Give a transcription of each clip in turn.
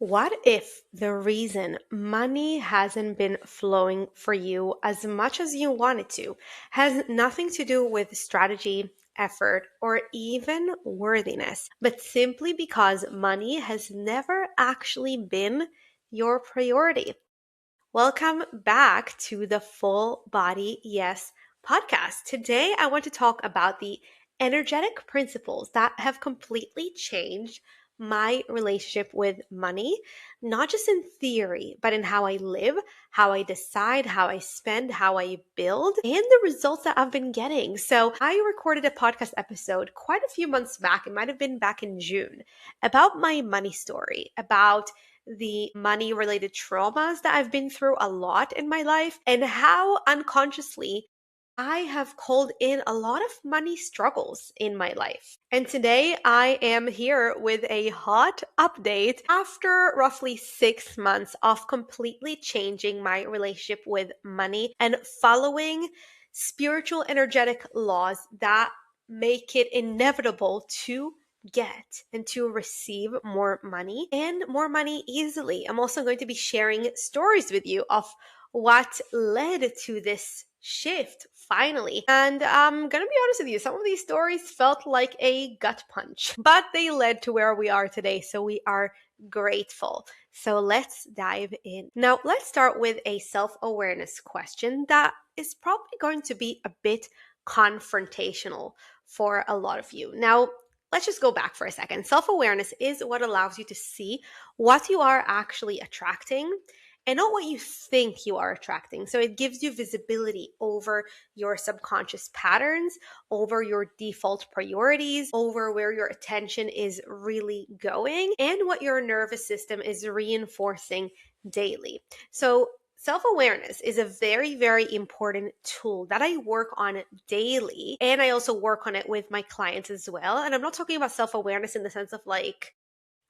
What if the reason money hasn't been flowing for you as much as you want it to has nothing to do with strategy, effort, or even worthiness, but simply because money has never actually been your priority? Welcome back to the Full Body Yes podcast. Today, I want to talk about the energetic principles that have completely changed my relationship with money, not just in theory, but in how I live, how I decide, how I spend, how I build, and the results that I've been getting. So, I recorded a podcast episode quite a few months back, it might have been back in June, about my money story, about the money related traumas that I've been through a lot in my life and how unconsciously I have called in a lot of money struggles in my life. And today I am here with a hot update after roughly 6 months of completely changing my relationship with money and following spiritual energetic laws that make it inevitable to get and to receive more money and more money easily. I'm also going to be sharing stories with you of what led to this shift finally. And I'm gonna be honest with you, some of these stories felt like a gut punch, but they led to where we are today. So we are grateful. So let's dive in. Now, let's start with a self awareness question that is probably going to be a bit confrontational for a lot of you. Now, let's just go back for a second. Self awareness is what allows you to see what you are actually attracting and not what you think you are attracting. So it gives you visibility over your subconscious patterns, over your default priorities, over where your attention is really going, and what your nervous system is reinforcing daily. So self awareness is a very, very important tool that I work on daily. And I also work on it with my clients as well. And I'm not talking about self awareness in the sense of like,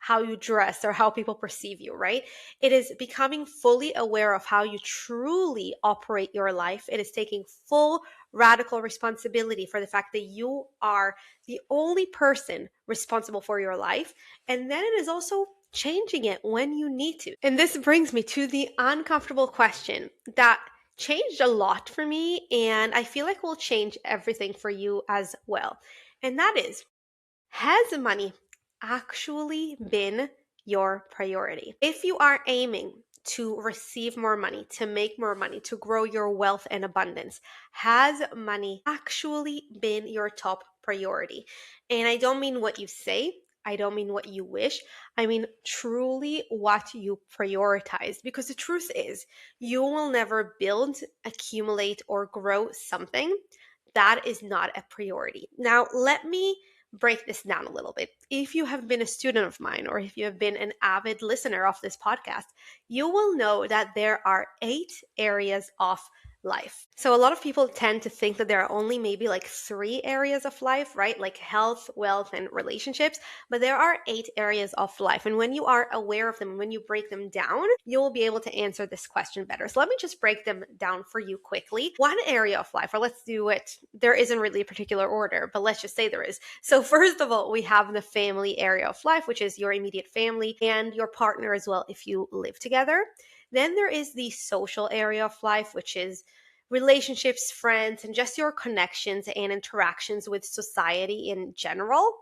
how you dress or how people perceive you, right? It is becoming fully aware of how you truly operate your life. It is taking full radical responsibility for the fact that you are the only person responsible for your life. And then it is also changing it when you need to. And this brings me to the uncomfortable question that changed a lot for me, and I feel like will change everything for you as well. And that is, has money actually been your priority? If you are aiming to receive more money, to make more money, to grow your wealth and abundance, has money actually been your top priority? And I don't mean what you say. I don't mean what you wish. I mean truly what you prioritize. Because the truth is, you will never build, accumulate, or grow something that is not a priority. Now, let me break this down a little bit. If you have been a student of mine or if you have been an avid listener of this podcast, you will know that there are 8 areas of life. So a lot of people tend to think that there are only maybe like 3 areas of life, right? Like health, wealth, and relationships. But there are 8 areas of life. And when you are aware of them, when you break them down, you will be able to answer this question better. So let me just break them down for you quickly. One area of life, or let's do it, there isn't really a particular order, but let's just say there is. So first of all, we have the family area of life, which is your immediate family and your partner as well if you live together. Then there is the social area of life, which is relationships, friends, and just your connections and interactions with society in general.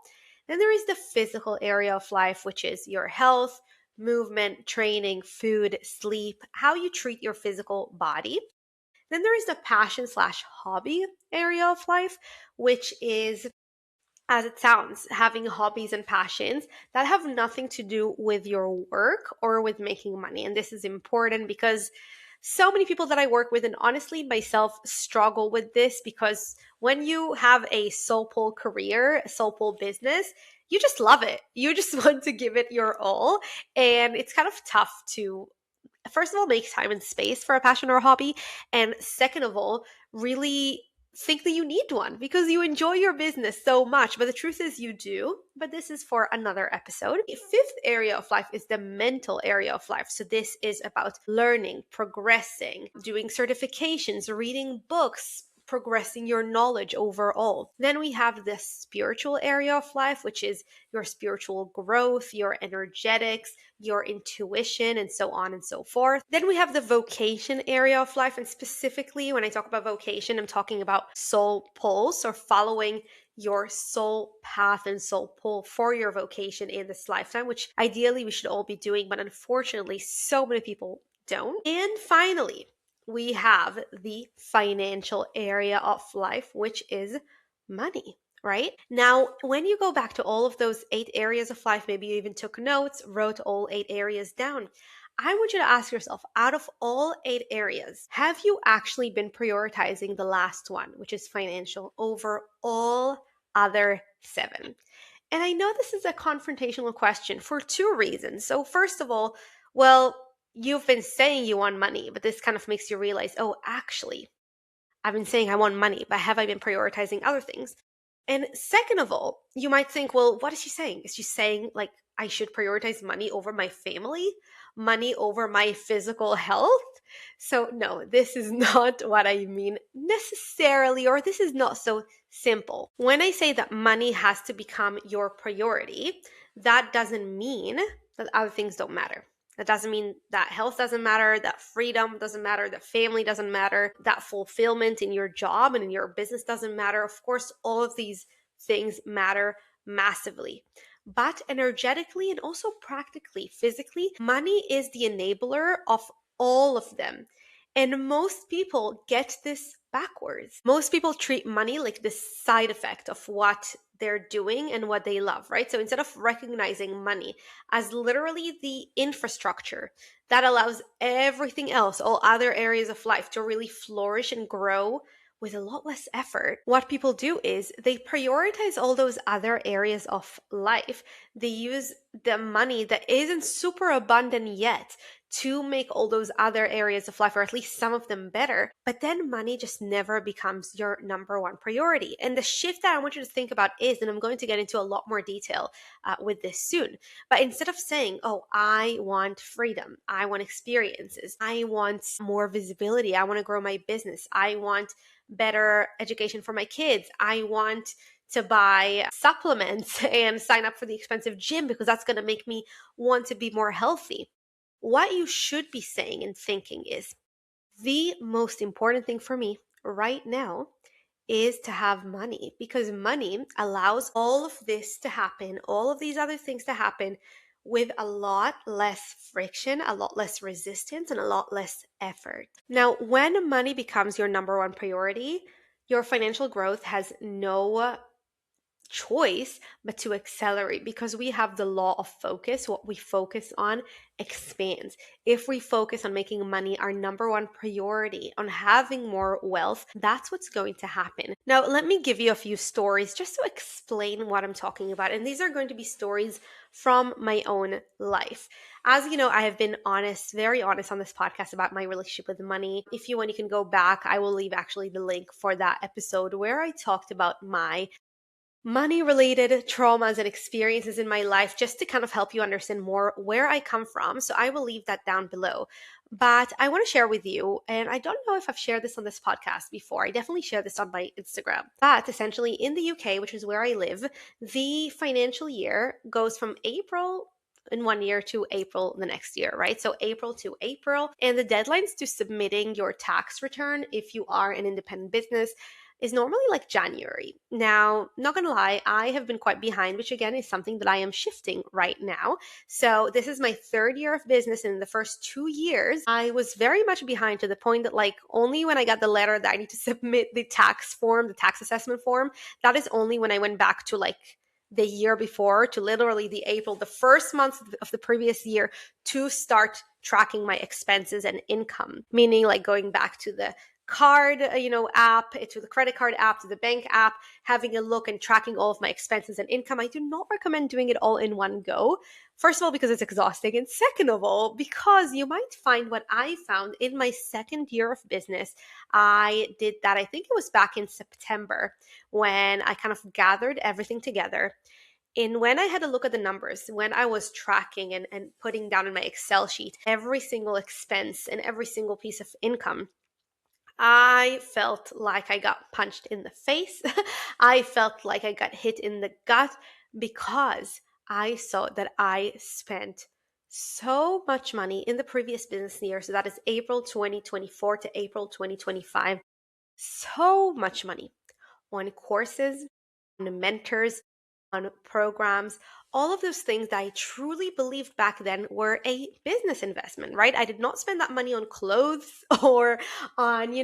Then there is the physical area of life, which is your health, movement, training, food, sleep, how you treat your physical body. Then there is the passion/hobby area of life, which is, as it sounds, having hobbies and passions that have nothing to do with your work or with making money. And this is important because so many people that I work with, and honestly myself, struggle with this because when you have a soul pull career, a soul pull business, you just love it. You just want to give it your all. And it's kind of tough to, first of all, make time and space for a passion or a hobby. And second of all, really think that you need one because you enjoy your business so much. But the truth is you do. But this is for another episode. The fifth area of life is the mental area of life. So this is about learning, progressing, doing certifications, reading books, progressing your knowledge overall. Then we have the spiritual area of life, which is your spiritual growth, your energetics, your intuition, and so on and so forth. Then we have the vocation area of life. And specifically, when I talk about vocation, I'm talking about soul pulse, or following your soul path and soul pull for your vocation in this lifetime, which ideally we should all be doing, but unfortunately, so many people don't. And finally, we have the financial area of life, which is money. Right? Now, when you go back to all of those 8 areas of life, maybe you even took notes, wrote all 8 areas down. I want you to ask yourself, out of all 8 areas, have you actually been prioritizing the last one, which is financial, over all other 7? And I know this is a confrontational question for 2 reasons. So, first of all, well, you've been saying you want money, but this kind of makes you realize, oh, actually, I've been saying I want money, but have I been prioritizing other things? And second of all, you might think, well, what is she saying? Is she saying like I should prioritize money over my family, money over my physical health? So, no, this is not what I mean necessarily, or this is not so simple. When I say that money has to become your priority, that doesn't mean that other things don't matter. That doesn't mean that health doesn't matter, that freedom doesn't matter, that family doesn't matter, that fulfillment in your job and in your business doesn't matter. Of course, all of these things matter massively. But energetically and also practically, physically, money is the enabler of all of them. And most people get this backwards. Most people treat money like the side effect of what they're doing and what they love, right? So instead of recognizing money as literally the infrastructure that allows everything else, all other areas of life, to really flourish and grow with a lot less effort, what people do is they prioritize all those other areas of life. They use the money that isn't super abundant yet to make all those other areas of life, or at least some of them, better. But then money just never becomes your number one priority. And the shift that I want you to think about is, and I'm going to get into a lot more detail with this soon, but instead of saying, oh, I want freedom, I want experiences, I want more visibility, I want to grow my business, I want better education for my kids, I want to buy supplements and sign up for the expensive gym because that's going to make me want to be more healthy. What you should be saying and thinking is, the most important thing for me right now is to have money, because money allows all of this to happen, all of these other things to happen with a lot less friction, a lot less resistance, and a lot less effort. Now, when money becomes your number one priority, your financial growth has no choice but to accelerate, because we have the law of focus. What we focus on expands. If we focus on making money our number one priority, on having more wealth, that's what's going to happen. Now, let me give you a few stories just to explain what I'm talking about. And these are going to be stories from my own life. As you know, I have been honest, very honest on this podcast about my relationship with money. If you want, you can go back. I will leave actually the link for that episode where I talked about my money related traumas and experiences in my life, just to kind of help you understand more where I come from. So I will leave that down below. But I want to share with you, and I don't know if I've shared this on this podcast before. I definitely share this on my Instagram. But essentially, in the UK, which is where I live, the financial year goes from April in one year to April the next year, right? So April to April. And the deadlines to submitting your tax return, if you are an independent business, is normally like January. Now, not gonna lie, I have been quite behind, which again is something that I am shifting right now. So this is my 3rd year of business, and in the first 2 years, I was very much behind, to the point that like only when I got the letter that I need to submit the tax form, the tax assessment form, that is only when I went back to like the year before, to literally the April, the first month of the previous year, to start tracking my expenses and income, meaning like going back to the card, app, to the credit card app, to the bank app, having a look and tracking all of my expenses and income. I do not recommend doing it all in one go. First of all, because it's exhausting. And second of all, because you might find what I found in my 2nd year of business. I did that, I think it was back in September, when I kind of gathered everything together. And when I had a look at the numbers, when I was tracking and putting down in my Excel sheet every single expense and every single piece of income, I felt like I got punched in the face. I felt like I got hit in the gut because I saw that I spent so much money in the previous business year. So that is April 2024 to April 2025. So much money on courses, on mentors, on programs, all of those things that I truly believed back then were a business investment, right? I did not spend that money on clothes or on,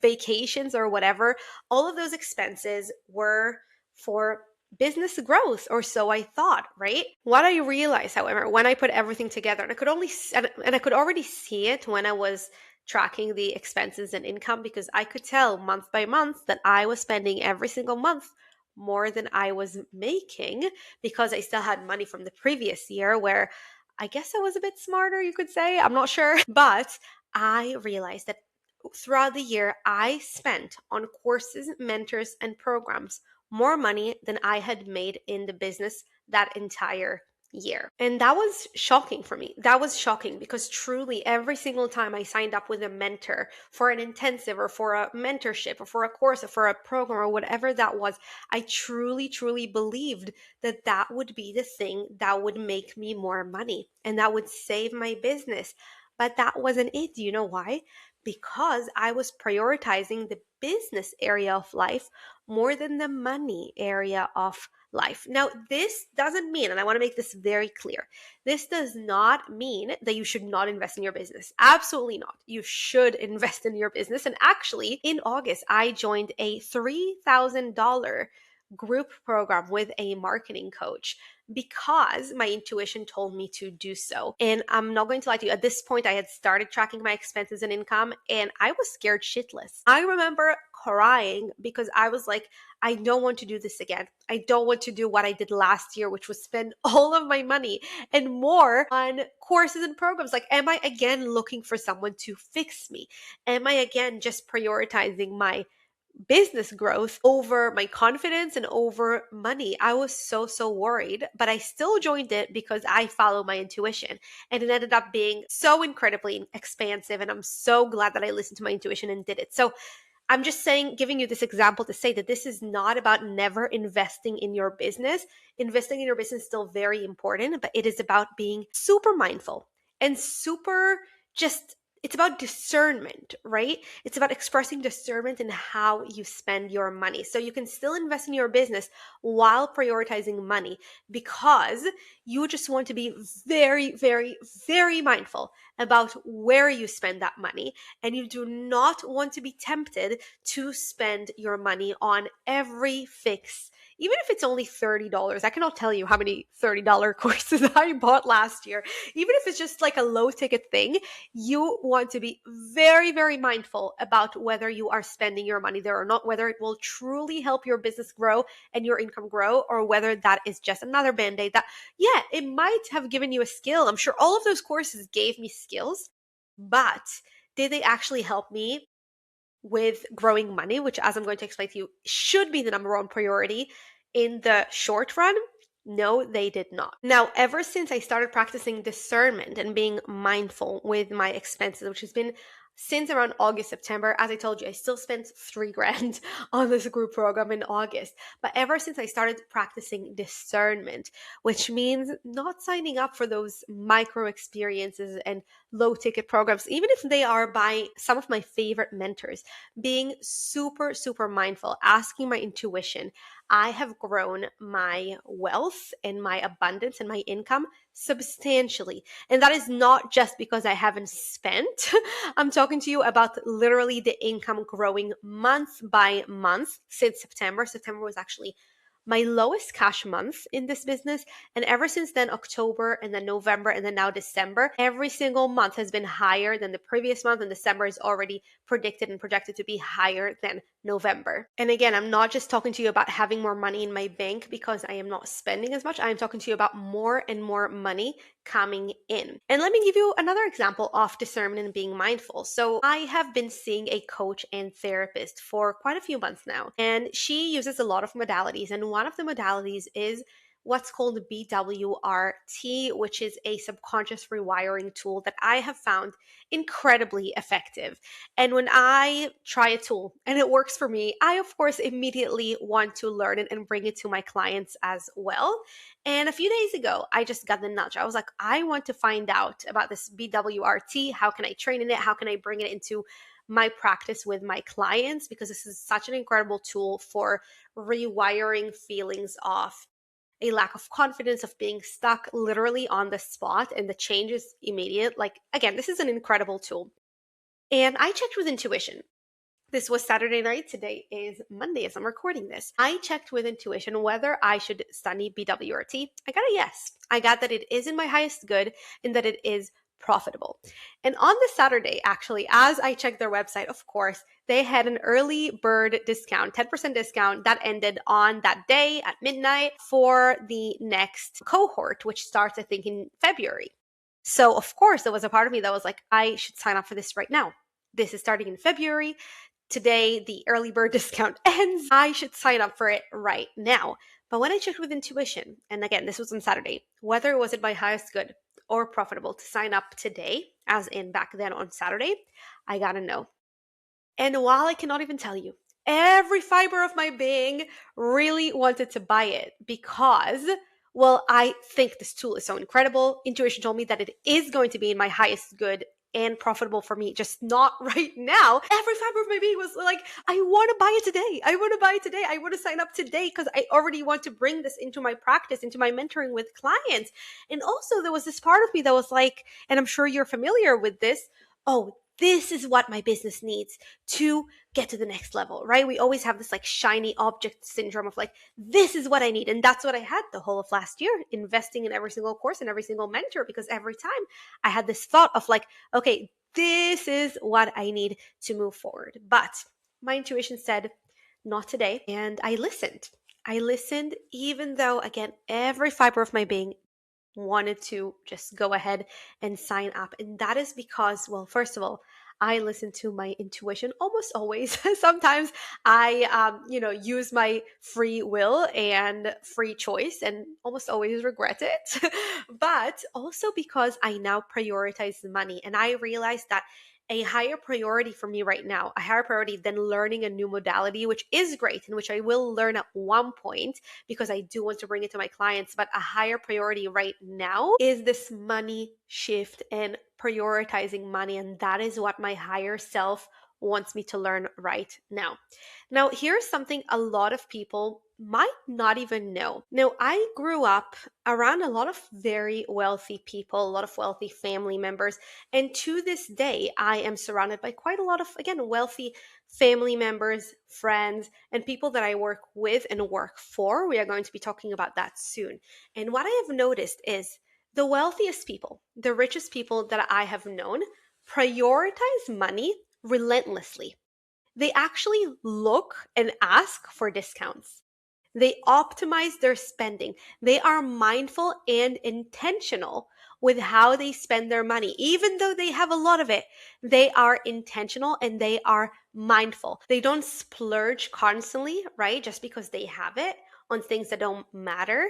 vacations or whatever. All of those expenses were for business growth, or so I thought, right? What I realized, however, when I put everything together, and I could only and I could already see it when I was tracking the expenses and income, because I could tell month by month that I was spending every single month more than I was making, because I still had money from the previous year where I guess I was a bit smarter, you could say. I'm not sure. But I realized that throughout the year, I spent on courses, mentors, and programs more money than I had made in the business that entire year. And that was shocking for me. That was shocking because truly every single time I signed up with a mentor for an intensive or for a mentorship or for a course or for a program or whatever that was, I truly, truly believed that that would be the thing that would make me more money and that would save my business. But that wasn't it. Do you know why? Because I was prioritizing the business area of life more than the money area of life. Now, this doesn't mean, and I want to make this very clear, this does not mean that you should not invest in your business. Absolutely not. You should invest in your business. And actually, in August, I joined a $3,000 group program with a marketing coach because my intuition told me to do so. And I'm not going to lie to you, at this point, I had started tracking my expenses and income, and I was scared shitless. I remember crying because I was like, I don't want to do this again. I don't want to do what I did last year, which was spend all of my money and more on courses and programs. Like, am I again looking for someone to fix me? Am I again just prioritizing my business growth over my confidence and over money? I was so worried, but I still joined it because I follow my intuition. And it ended up being so incredibly expansive. And I'm so glad that I listened to my intuition and did it. So I'm just saying, giving you this example to say that this is not about never investing in your business. Investing in your business is still very important, but it is about being super mindful and super just, it's about discernment, right? It's about expressing discernment in how you spend your money. So you can still invest in your business while prioritizing money, because you just want to be very, very, very mindful about where you spend that money. And you do not want to be tempted to spend your money on every fix, even if it's only $30. I cannot tell you how many $30 courses I bought last year. Even if it's just like a low ticket thing, you want to be very, very mindful about whether you are spending your money there or not, whether it will truly help your business grow and your income grow, or whether that is just another band-aid that, yeah, it might have given you a skill. I'm sure all of those courses gave me skills, but did they actually help me with growing money, which, as I'm going to explain to you, should be the number one priority in the short run? No, they did not. Now, ever since I started practicing discernment and being mindful with my expenses, which has been since around August, September, as I told you, I still spent 3 grand on this group program in August. But ever since I started practicing discernment, which means not signing up for those micro experiences and low ticket programs, even if they are by some of my favorite mentors, being super, super mindful, asking my intuition, I have grown my wealth and my abundance and my income substantially. And that is not just because I haven't spent. I'm talking to you about literally the income growing month by month since September. September was actually my lowest cash month in this business. And ever since then, October and then November and then now December, every single month has been higher than the previous month. And December is already predicted and projected to be higher than November. And again, I'm not just talking to you about having more money in my bank because I am not spending as much. I'm talking to you about more and more money coming in. And let me give you another example of discernment and being mindful. So I have been seeing a coach and therapist for quite a few months now, and she uses a lot of modalities. And one of the modalities is what's called BWRT, which is a subconscious rewiring tool that I have found incredibly effective. And when I try a tool and it works for me, I, of course, immediately want to learn it and bring it to my clients as well. And a few days ago, I just got the nudge. I was like, I want to find out about this BWRT. How can I train in it? How can I bring it into my practice with my clients? Because this is such an incredible tool for rewiring feelings of a lack of confidence, of being stuck literally on the spot, and the change is immediate. Like, again, this is an incredible tool. And I checked with intuition. This was Saturday night. Today is Monday as I'm recording this. I checked with intuition whether I should study BWRT. I got a yes. I got that it is in my highest good and that it is profitable. And on the Saturday, actually, as I checked their website, of course, they had an early bird discount, 10% discount that ended on that day at midnight for the next cohort, which starts, I think, in February. So, of course, there was a part of me that was like, I should sign up for this right now. This is starting in February. Today, the early bird discount ends. I should sign up for it right now. But when I checked with intuition, and again, this was on Saturday, whether was it my highest good or profitable to sign up today, as in back then on Saturday, I got a no. And while I cannot even tell you, every fiber of my being really wanted to buy it because, well, I think this tool is so incredible. Intuition told me that it is going to be in my highest good and profitable for me, just not right now. Every fiber of my being was like, I want to buy it today. I want to buy it today. I want to sign up today because I already want to bring this into my practice, into my mentoring with clients. And also there was this part of me that was like, and I'm sure you're familiar with this, oh, this is what my business needs to get to the next level, right? We always have this like shiny object syndrome of like, this is what I need. And that's what I had the whole of last year, investing in every single course and every single mentor, because every time I had this thought of like, okay, this is what I need to move forward. But my intuition said, not today. And I listened. I listened, even though, again, every fiber of my being wanted to just go ahead and sign up. And that is because, well, first of all, I listen to my intuition almost always. Sometimes I, use my free will and free choice and almost always regret it. But also because I now prioritize the money. And I realized that a higher priority for me right now, a higher priority than learning a new modality, which is great and which I will learn at one point because I do want to bring it to my clients. But a higher priority right now is this money shift and prioritizing money. And that is what my higher self wants me to learn right now. Now, here's something a lot of people might not even know. Now, I grew up around a lot of very wealthy people, a lot of wealthy family members. And to this day, I am surrounded by quite a lot of, again, wealthy family members, friends, and people that I work with and work for. We are going to be talking about that soon. And what I have noticed is the wealthiest people, the richest people that I have known, prioritize money relentlessly. They actually look and ask for discounts. They optimize their spending. They are mindful and intentional with how they spend their money. Even though they have a lot of it, they are intentional and they are mindful. They don't splurge constantly, right? Just because they have it on things that don't matter.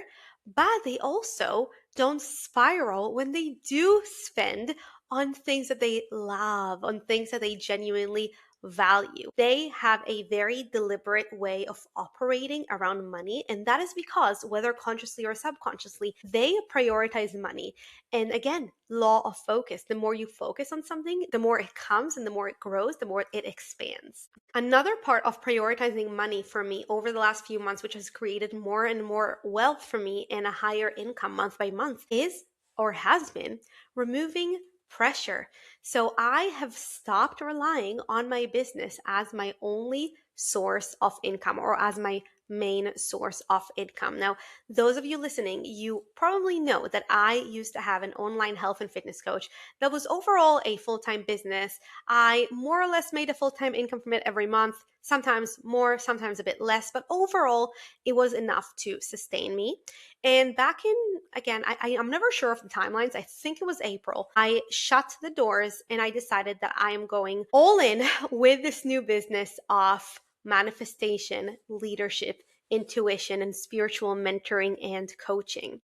But they also don't spiral when they do spend on things that they love, on things that they genuinely value. They have a very deliberate way of operating around money. And that is because, whether consciously or subconsciously, they prioritize money. And again, law of focus. The more you focus on something, the more it comes, and the more it grows, the more it expands. Another part of prioritizing money for me over the last few months, which has created more and more wealth for me and a higher income month by month, is or has been removing pressure. So I have stopped relying on my business as my only source of income or as my main source of income. Now, those of you listening, you probably know that I used to have an online health and fitness coach that was overall a full-time business. I more or less made a full-time income from it every month, sometimes more, sometimes a bit less, but overall it was enough to sustain me. And back in, again, I'm never sure of the timelines. I think it was April. I shut the doors and I decided that I am going all in with this new business of manifestation, leadership, intuition and spiritual mentoring and coaching.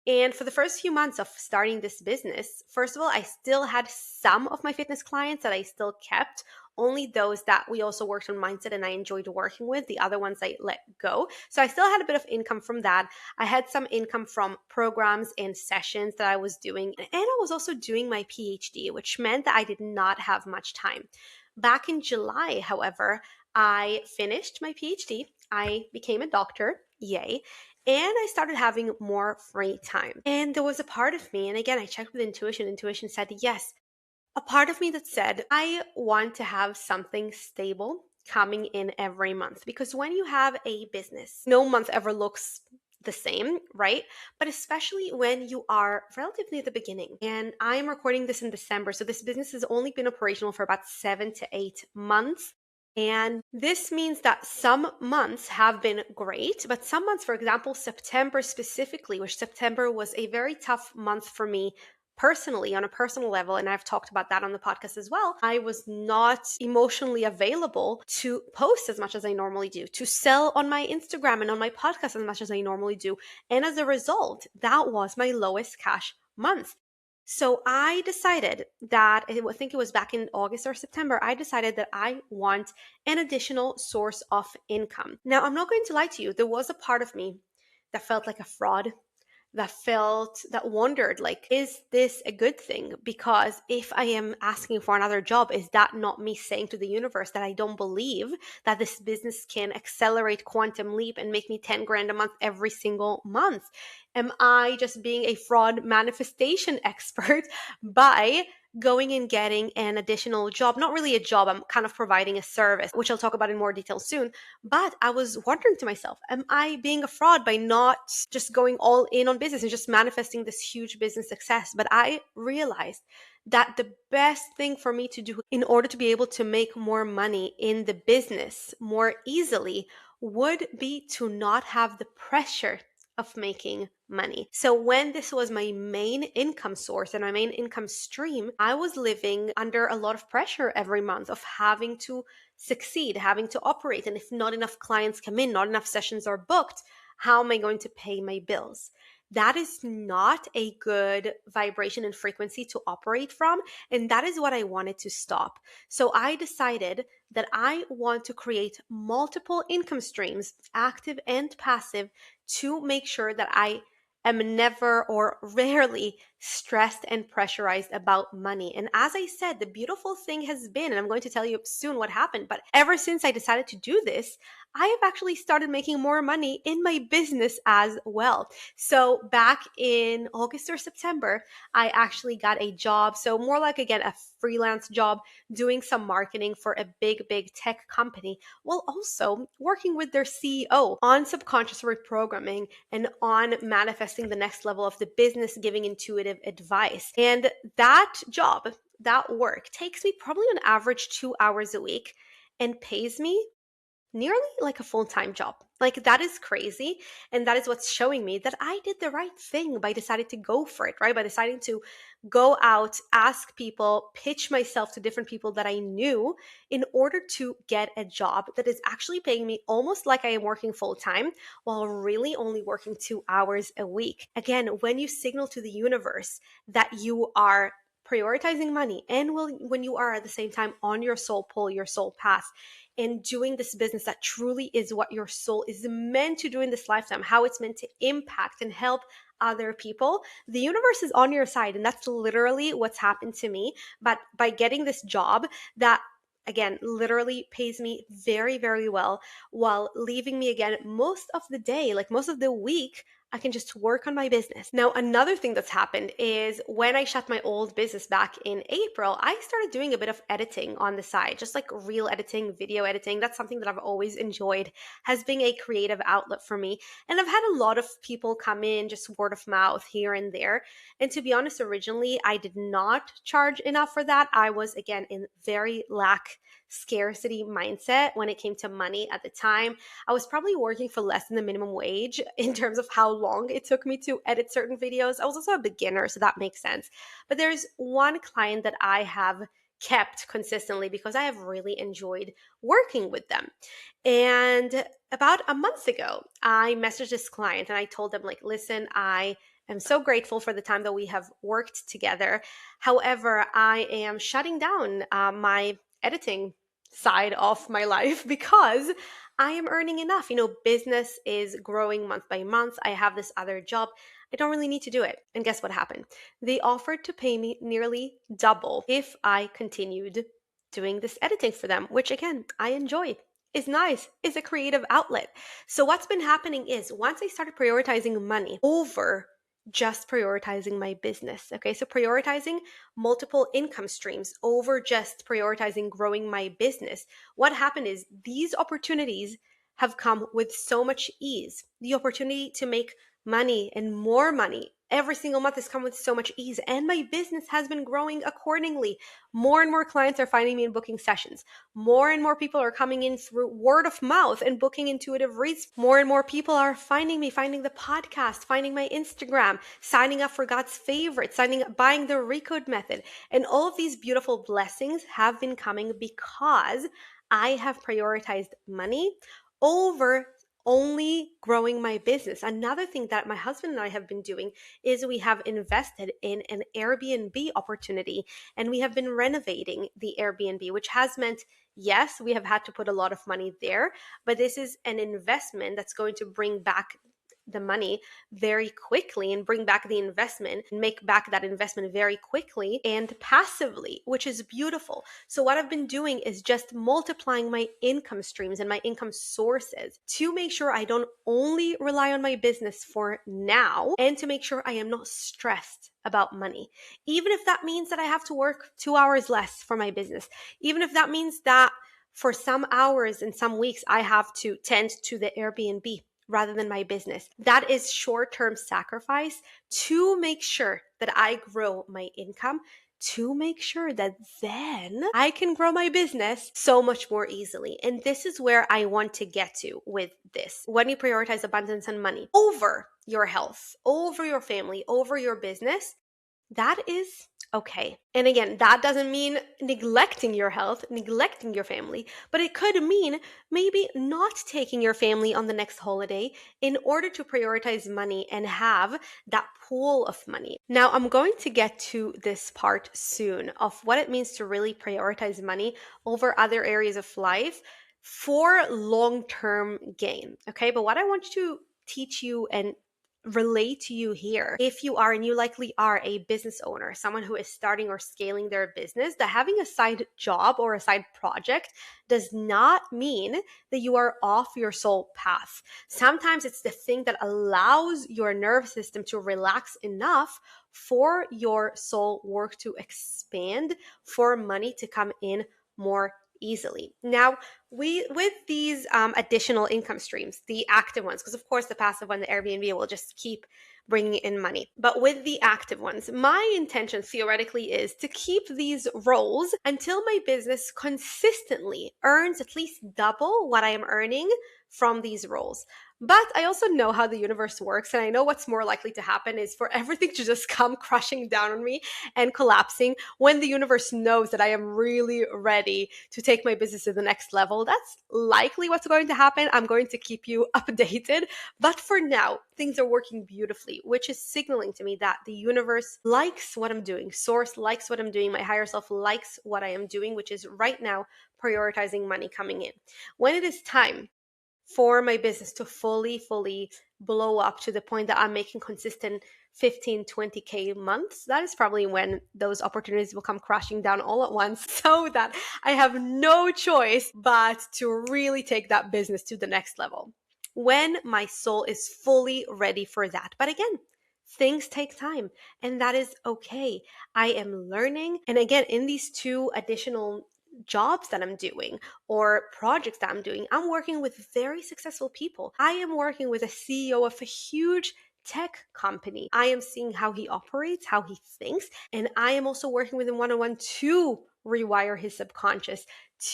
And for the first few months of starting this business, first of all, I still had some of my fitness clients that I still kept, only those that we also worked on mindset and I enjoyed working with. The other ones I let go. So I still had a bit of income from that. I had some income from programs and sessions that I was doing. And I was also doing my PhD, which meant that I did not have much time. Back in July, however, I finished my PhD. I became a doctor. Yay. And I started having more free time. And there was a part of me, and again, I checked with intuition. Intuition said yes. A part of me that said, I want to have something stable coming in every month. Because when you have a business, no month ever looks the same, right? But especially when you are relatively at the beginning. And I'm recording this in December. So this business has only been operational for about 7 to 8 months. And this means that some months have been great, but some months, for example, September specifically, which September was a very tough month for me personally on a personal level, and I've talked about that on the podcast as well. I was not emotionally available to post as much as I normally do, to sell on my Instagram and on my podcast as much as I normally do. And as a result, that was my lowest cash month. So I decided that, I think it was back in August or September, I decided that I want an additional source of income. Now, I'm not going to lie to you, there was a part of me that felt like a fraud, that wondered, like, is this a good thing? Because if I am asking for another job, is that not me saying to the universe that I don't believe that this business can accelerate quantum leap and make me 10 grand a month every single month? Am I just being a fraud manifestation expert by going and getting an additional job? Not really a job, I'm kind of providing a service, which I'll talk about in more detail soon. But I was wondering to myself, am I being a fraud by not just going all in on business and just manifesting this huge business success? But I realized that the best thing for me to do in order to be able to make more money in the business more easily would be to not have the pressure of making money. So when this was my main income source and my main income stream, I was living under a lot of pressure every month of having to succeed, having to operate. And if not enough clients come in, not enough sessions are booked, how am I going to pay my bills? That is not a good vibration and frequency to operate from. And that is what I wanted to stop. So I decided that I want to create multiple income streams, active and passive, to make sure that I am never or rarely stressed and pressurized about money. And as I said, the beautiful thing has been, and I'm going to tell you soon what happened, but ever since I decided to do this, I have actually started making more money in my business as well. So back in August or September, I actually got a job. So more like, again, a freelance job doing some marketing for a big tech company, while also working with their CEO on subconscious reprogramming and on manifesting the next level of the business, giving intuitive advice. And that job, that work takes me probably on average 2 hours a week and pays me nearly like a full-time job. Like, that is crazy. And that is what's showing me that I did the right thing by deciding to go for it, right? By deciding to go out, ask people, pitch myself to different people that I knew in order to get a job that is actually paying me almost like I am working full-time while really only working 2 hours a week. Again, when you signal to the universe that you are prioritizing money and when you are at the same time on your soul pull, your soul path, and doing this business that truly is what your soul is meant to do in this lifetime, how it's meant to impact and help other people, the universe is on your side. And that's literally what's happened to me. But by getting this job that, again, literally pays me very well, while leaving me, again, most of the day, like most of the week, I can just work on my business. Now, another thing that's happened is when I shut my old business back in April, I started doing a bit of editing on the side, just like reel editing, video editing. That's something that I've always enjoyed, has been a creative outlet for me. And I've had a lot of people come in, just word of mouth here and there. And to be honest, originally, I did not charge enough for that. I was, again, in very scarcity mindset when it came to money at the time. I was probably working for less than the minimum wage in terms of how long it took me to edit certain videos. I was also a beginner, so that makes sense. But there's one client that I have kept consistently because I have really enjoyed working with them. And about a month ago, I messaged this client and I told them, like, listen, I am so grateful for the time that we have worked together. However, I am shutting down my editing side of my life because I am earning enough. Business is growing month by month. I have this other job. I don't really need to do it. And guess what happened? They offered to pay me nearly double if I continued doing this editing for them, which again, I enjoy. Is nice, is a creative outlet. So what's been happening is once I started prioritizing money over just prioritizing my business. Okay, so prioritizing multiple income streams over just prioritizing growing my business. What happened is these opportunities have come with so much ease. The opportunity to make money and more money every single month has come with so much ease, and my business has been growing accordingly. More and more clients are finding me and booking sessions. More and more people are coming in through word of mouth and booking intuitive reads. More and more people are finding me, finding the podcast, finding my Instagram, signing up for God's favorite, buying the Recode method. And all of these beautiful blessings have been coming because I have prioritized money over only growing my business. Another thing that my husband and I have been doing is we have invested in an Airbnb opportunity, and we have been renovating the Airbnb, which has meant, yes, we have had to put a lot of money there, but this is an investment that's going to bring back the money very quickly and bring back the investment and make back that investment very quickly and passively, which is beautiful. So what I've been doing is just multiplying my income streams and my income sources to make sure I don't only rely on my business for now, and to make sure I am not stressed about money. Even if that means that I have to work 2 hours less for my business, even if that means that for some hours and some weeks I have to tend to the Airbnb rather than my business. That is short-term sacrifice to make sure that I grow my income, to make sure that then I can grow my business so much more easily. And this is where I want to get to with this. When you prioritize abundance and money over your health, over your family, over your business, that is okay. And again, that doesn't mean neglecting your health, neglecting your family, but it could mean maybe not taking your family on the next holiday in order to prioritize money and have that pool of money. Now, I'm going to get to this part soon of what it means to really prioritize money over other areas of life for long-term gain. Okay, but what I want to teach you and relate to you here, if you are, and you likely are, a business owner, someone who is starting or scaling their business, that having a side job or a side project does not mean that you are off your soul path. Sometimes it's the thing that allows your nervous system to relax enough for your soul work to expand, for money to come in more easily. Now, with these additional income streams, the active ones, because of course the passive one, the Airbnb, will just keep bringing in money. But with the active ones, my intention theoretically is to keep these roles until my business consistently earns at least double what I am earning from these roles. But I also know how the universe works, and I know what's more likely to happen is for everything to just come crushing down on me and collapsing when the universe knows that I am really ready to take my business to the next level. That's likely what's going to happen. I'm going to keep you updated. But for now, things are working beautifully, which is signaling to me that the universe likes what I'm doing. Source likes what I'm doing. My higher self likes what I am doing, which is right now prioritizing money coming in. When it is time for my business to fully blow up to the point that I'm making consistent 15, 20K months, that is probably when those opportunities will come crashing down all at once, so that I have no choice but to really take that business to the next level when my soul is fully ready for that. But again, things take time, and that is okay. I am learning. And again, in these two additional jobs that I'm doing or projects that I'm doing, I'm working with very successful people. I am working with a CEO of a huge tech company. I am seeing how he operates, how he thinks, and I am also working with him one-on-one to rewire his subconscious,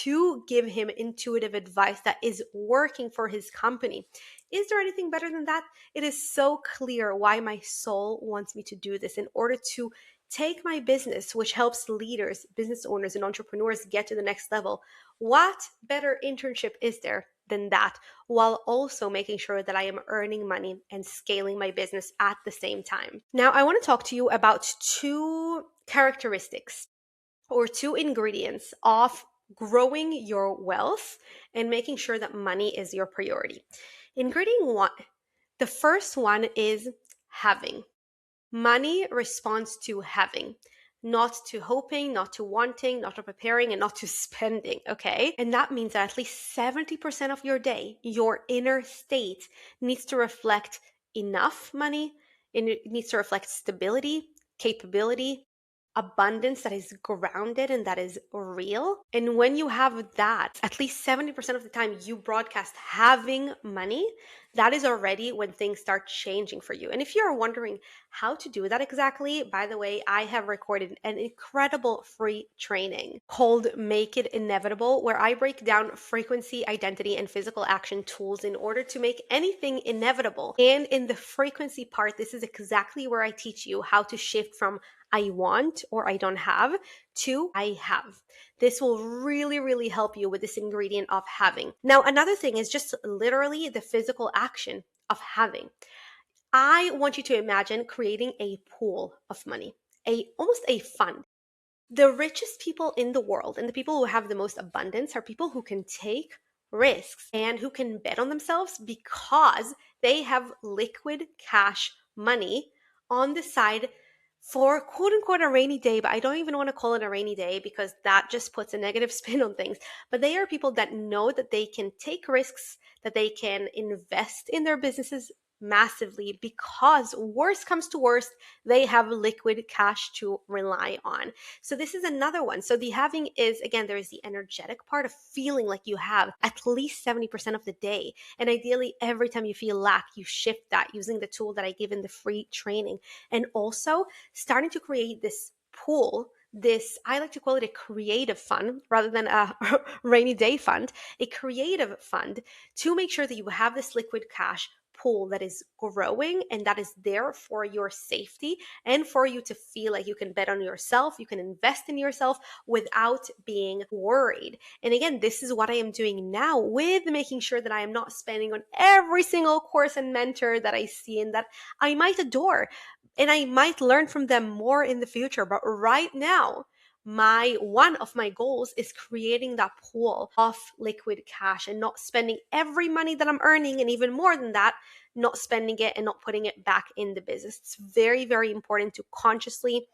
to give him intuitive advice that is working for his company. Is there anything better than that? It is so clear why my soul wants me to do this in order to Take my business, which helps leaders, business owners, and entrepreneurs get to the next level. What better internship is there than that, while also making sure that I am earning money and scaling my business at the same time? Now, I want to talk to you about two characteristics or two ingredients of growing your wealth and making sure that money is your priority. Ingredient one, the first one is having. Money responds to having, not to hoping, not to wanting, not to preparing, and not to spending, okay? And that means that at least 70% of your day, your inner state needs to reflect enough money, and it needs to reflect stability, capability, abundance that is grounded and that is real. And when you have that, at least 70% of the time you broadcast having money, that is already when things start changing for you. And if you're wondering how to do that exactly, by the way, I have recorded an incredible free training called Make It Inevitable, where I break down frequency, identity, and physical action tools in order to make anything inevitable. And in the frequency part, this is exactly where I teach you how to shift from I want or I don't have to I have. This will really, really help you with this ingredient of having. Now, another thing is just literally the physical action of having. I want you to imagine creating a pool of money, almost a fund. The richest people in the world and the people who have the most abundance are people who can take risks and who can bet on themselves because they have liquid cash money on the side for quote unquote a rainy day. But I don't even want to call it a rainy day because that just puts a negative spin on things. But they are people that know that they can take risks, that they can invest in their businesses massively because worst comes to worst, they have liquid cash to rely on. So this is another one. So the having is, again, there is the energetic part of feeling like you have at least 70% of the day. And ideally, every time you feel lack, you shift that using the tool that I give in the free training. And also starting to create this pool, this, I like to call it a creative fund rather than a rainy day fund, a creative fund to make sure that you have this liquid cash pool that is growing and that is there for your safety and for you to feel like you can bet on yourself, you can invest in yourself without being worried. And again, this is what I am doing now with making sure that I am not spending on every single course and mentor that I see and that I might adore. And I might learn from them more in the future. But right now, one of my goals is creating that pool of liquid cash and not spending every money that I'm earning, and even more than that, not spending it and not putting it back in the business. It's very, very important to consciously,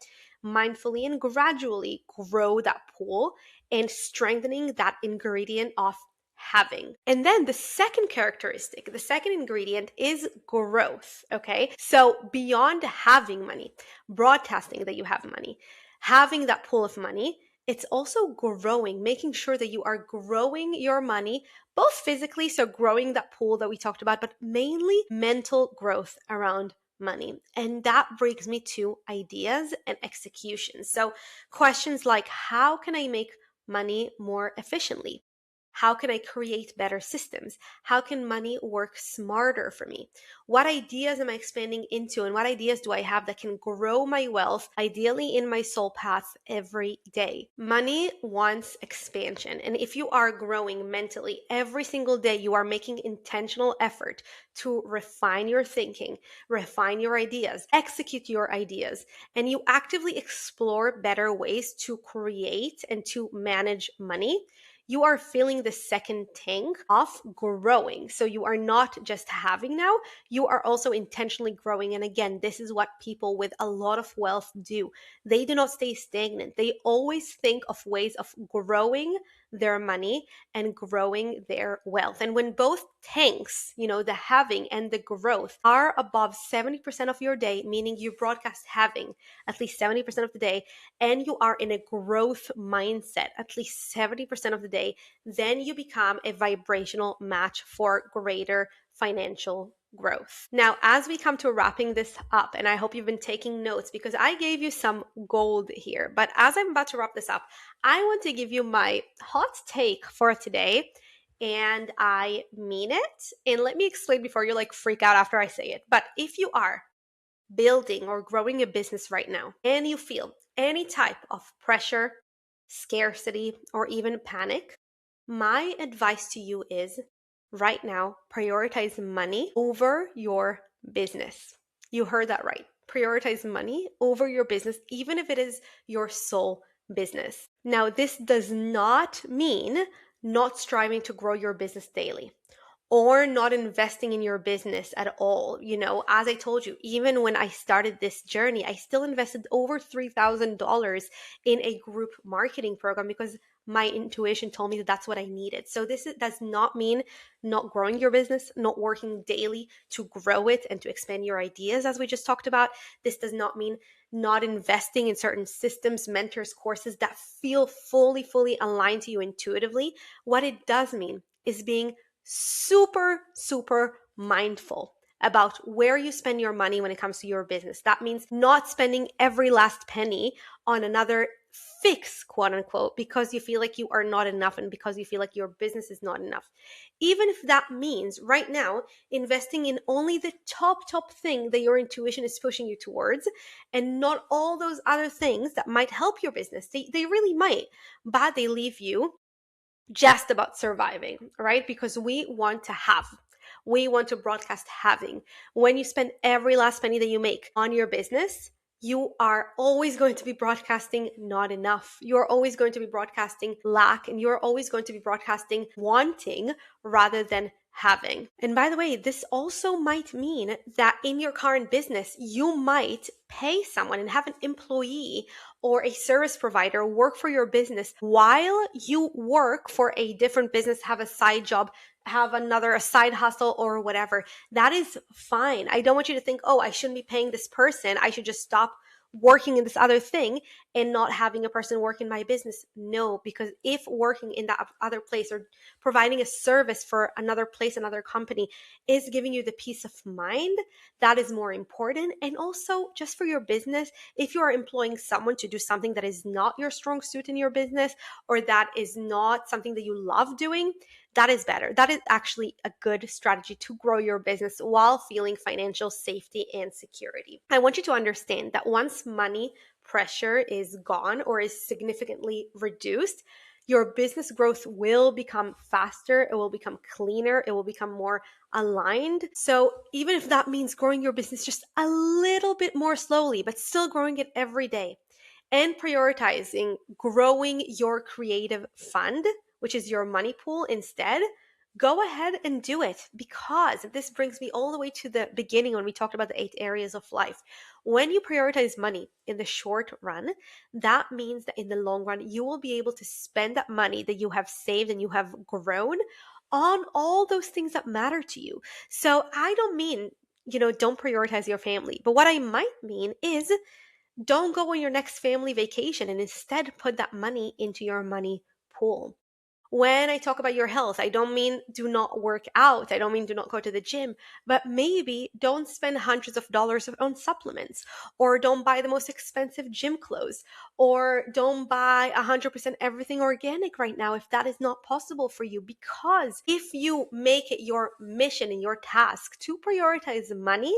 mindfully, and gradually grow that pool and strengthening that ingredient of having. And then the second characteristic, the second ingredient is growth. Okay. So beyond having money, broadcasting that you have money, having that pool of money, it's also growing, making sure that you are growing your money, both physically, so growing that pool that we talked about, but mainly mental growth around money. And that brings me to ideas and execution. So questions like, how can I make money more efficiently? How can I create better systems? How can money work smarter for me? What ideas am I expanding into, and what ideas do I have that can grow my wealth, ideally in my soul path every day? Money wants expansion. And if you are growing mentally every single day, you are making intentional effort to refine your thinking, refine your ideas, execute your ideas, and you actively explore better ways to create and to manage money, you are feeling the second tank of growing. So you are not just having now, you are also intentionally growing. And again, this is what people with a lot of wealth do. They do not stay stagnant. They always think of ways of growing their money and growing their wealth. And when both tanks, the having and the growth are above 70% of your day, meaning you broadcast having at least 70% of the day, and you are in a growth mindset at least 70% of the day, then you become a vibrational match for greater financial growth. Now, as we come to wrapping this up, and I hope you've been taking notes because I gave you some gold here, but as I'm about to wrap this up, I want to give you my hot take for today. And I mean it. And let me explain before you freak out after I say it. But if you are building or growing a business right now, and you feel any type of pressure, scarcity, or even panic, my advice to you is right now, prioritize money over your business. You heard that right. Prioritize money over your business, even if it is your sole business. Now, this does not mean not striving to grow your business daily or not investing in your business at all. You know, as I told you, even when I started this journey, I still invested over $3,000 in a group marketing program because my intuition told me that that's what I needed. So does not mean not growing your business, not working daily to grow it and to expand your ideas, as we just talked about. This does not mean not investing in certain systems, mentors, courses that feel fully aligned to you intuitively. What it does mean is being super mindful about where you spend your money when it comes to your business. That means not spending every last penny on another fix, quote unquote, because you feel like you are not enough and because you feel like your business is not enough. Even if that means right now investing in only the top thing that your intuition is pushing you towards and not all those other things that might help your business. They really might, but they leave you just about surviving, right? Because we want to have. We want to broadcast having. When you spend every last penny that you make on your business, you are always going to be broadcasting not enough. You're always going to be broadcasting lack, and you're always going to be broadcasting wanting rather than having. And by the way, this also might mean that in your current business, you might pay someone and have an employee or a service provider work for your business while you work for a different business, have a side job, have a side hustle or whatever. That is fine. I don't want you to think, oh, I shouldn't be paying this person. I should just stop working in this other thing and not having a person work in my business. No, because if working in that other place or providing a service for another place, another company is giving you the peace of mind, that is more important. And also just for your business, if you are employing someone to do something that is not your strong suit in your business or that is not something that you love doing, that is better. That is actually a good strategy to grow your business while feeling financial safety and security. I want you to understand that once money pressure is gone or is significantly reduced, your business growth will become faster, it will become cleaner, it will become more aligned. So even if that means growing your business just a little bit more slowly, but still growing it every day, and prioritizing growing your creative fund, which is your money pool instead, go ahead and do it, because this brings me all the way to the beginning when we talked about the 8 areas of life. When you prioritize money in the short run, that means that in the long run, you will be able to spend that money that you have saved and you have grown on all those things that matter to you. So I don't mean, don't prioritize your family, but what I might mean is don't go on your next family vacation and instead put that money into your money pool. When I talk about your health, I don't mean do not work out. I don't mean do not go to the gym, but maybe don't spend hundreds of dollars on supplements, or don't buy the most expensive gym clothes, or don't buy 100% everything organic right now if that is not possible for you. Because if you make it your mission and your task to prioritize money,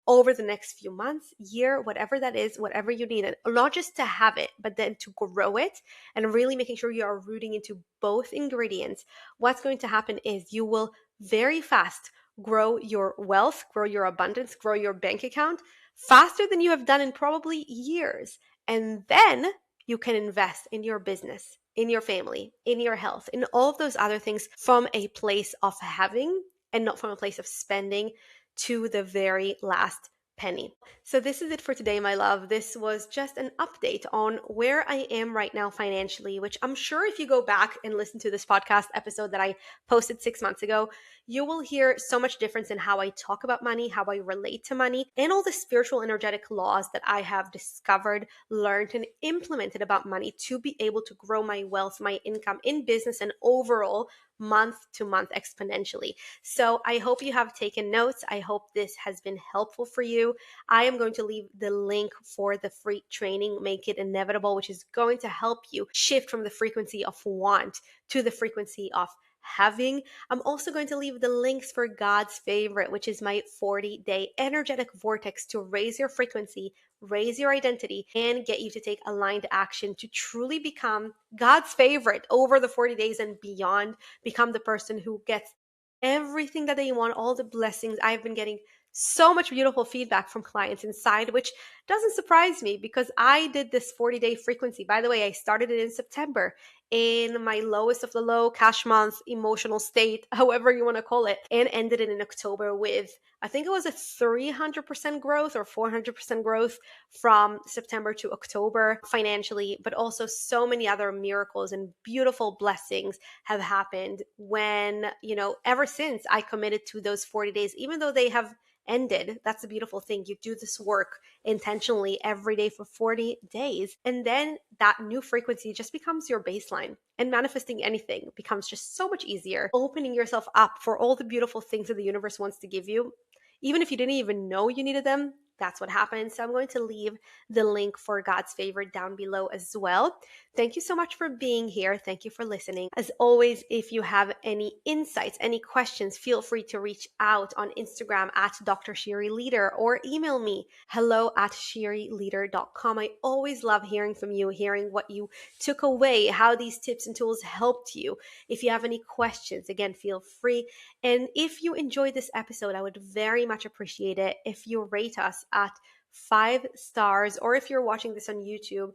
over the next few months, year, whatever that is, whatever you need, and not just to have it, but then to grow it and really making sure you are rooting into both ingredients, what's going to happen is you will very fast grow your wealth, grow your abundance, grow your bank account faster than you have done in probably years. And then you can invest in your business, in your family, in your health, in all of those other things from a place of having and not from a place of spending to the very last penny. So this is it for today, my love. This was just an update on where I am right now financially, which I'm sure if you go back and listen to this podcast episode that I posted 6 months ago, you will hear so much difference in how I talk about money, how I relate to money, and all the spiritual energetic laws that I have discovered, learned, and implemented about money to be able to grow my wealth, my income in business, and overall month to month exponentially. So I hope you have taken notes. I hope this has been helpful for you. I am going to leave the link for the free training, Make It Inevitable, which is going to help you shift from the frequency of want to the frequency of having. I'm also going to leave the links for God's favorite, which is my 40-day energetic vortex to raise your frequency, raise your identity, and get you to take aligned action to truly become God's favorite over the 40 days and beyond. Become the person who gets everything that they want, all the blessings. I've been getting so much beautiful feedback from clients inside, which doesn't surprise me because I did this 40-day frequency. By the way, I started it in September in my lowest of the low cash month emotional state, however you want to call it, and ended it in October with, I think it was a 300% growth or 400% growth from September to October financially, but also so many other miracles and beautiful blessings have happened when, ever since I committed to those 40 days, even though they have ended. That's a beautiful thing. You do this work intentionally every day for 40 days, and then that new frequency just becomes your baseline. And manifesting anything becomes just so much easier. Opening yourself up for all the beautiful things that the universe wants to give you, even if you didn't even know you needed them. That's what happens. So I'm going to leave the link for God's favorite down below as well. Thank you so much for being here. Thank you for listening. As always, if you have any insights, any questions, feel free to reach out on Instagram at Dr. Shiri Leader or email me hello@shirileader.com. I always love hearing from you, hearing what you took away, how these tips and tools helped you. If you have any questions, again, feel free. And if you enjoyed this episode, I would very much appreciate it if you rate us at 5 stars, or if you're watching this on YouTube,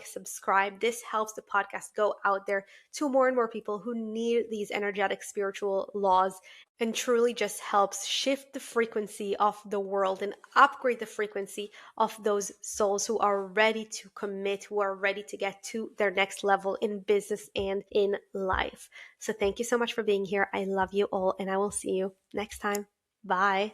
subscribe. This helps the podcast go out there to more and more people who need these energetic spiritual laws, and truly just helps shift the frequency of the world and upgrade the frequency of those souls who are ready to commit, who are ready to get to their next level in business and in life. So thank you so much for being here. I love you all, and I will see you next time. Bye.